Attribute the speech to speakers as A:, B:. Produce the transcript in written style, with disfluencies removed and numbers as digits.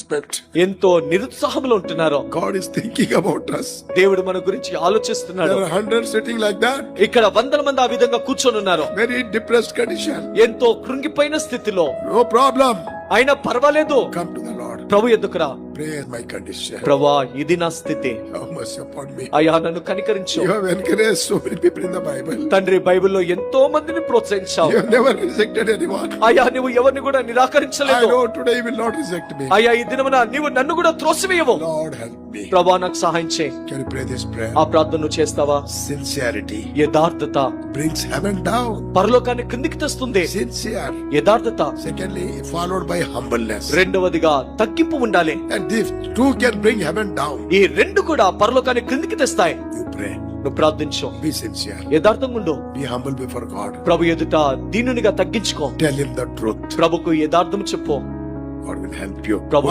A: discouragement.
B: ఎంతో నిరుత్సాహంలో ఉంటున్నారో
A: God is thinking about us.
B: దేవుడు మన గురించి ఆలోచిస్తున్నాడు.
A: There are hundreds sitting like that.
B: ఇక్కడ 100 మంది ఆ విధంగా కూర్చొని ఉన్నారు.
A: Very depressed condition.
B: ఎంతో కృంగిపోయిన స్థితిలో.
A: No problem.
B: అయినా పర్వాలేదు.
A: Come to the Lord.
B: Prabhu ఎదుకురా.
A: Pray my condition.
B: ప్రభువా ఇది నా స్థితి.
A: Have mercy upon me.
B: అయ్యా నన్ను కనికరించు.
A: You have encouraged so many people in the Bible.
B: తండ్రి బైబిల్లో ఎంతో మందిని ప్రోత్సహించావు.
A: You have never rejected anyone.
B: అయ్యా నువ్వు ఎవరిని కూడా నిరాకరించలేదు.
A: I know today you will not reject me.
B: అయ్యా ఈ దినమున నీవు నన్ను కూడా త్రోసివేయవు.
A: Lord help me.
B: ప్రభువా నాకు సహాయం చేయి.
A: Can you pray this prayer?
B: ఆ ప్రార్థన నువ్వు చేస్తావా?
A: Sincerity
B: యథార్థత
A: brings heaven down.
B: పరలోకాన్ని కిందికి తెస్తుంది.
A: Sincere.
B: యథార్థత.
A: Secondly, followed by humbleness.
B: రెండవదిగా తగ్గింపు ఉండాలి.
A: And these two can bring heaven down.
B: ఈ రెండు కూడా పరలోకాన్ని క్రిందికి తెస్తాయి.
A: You pray.
B: నువ్వు ప్రార్థించు.
A: Be sincere.
B: యథార్థంగా ఉండు.
A: Be humble before God.
B: ప్రభు ఎదుట దీనునిగా తగ్గించుకో.
A: Tell him the truth.
B: ప్రభుకు యథార్థం చెప్పు.
A: God will help you.
B: Prabhu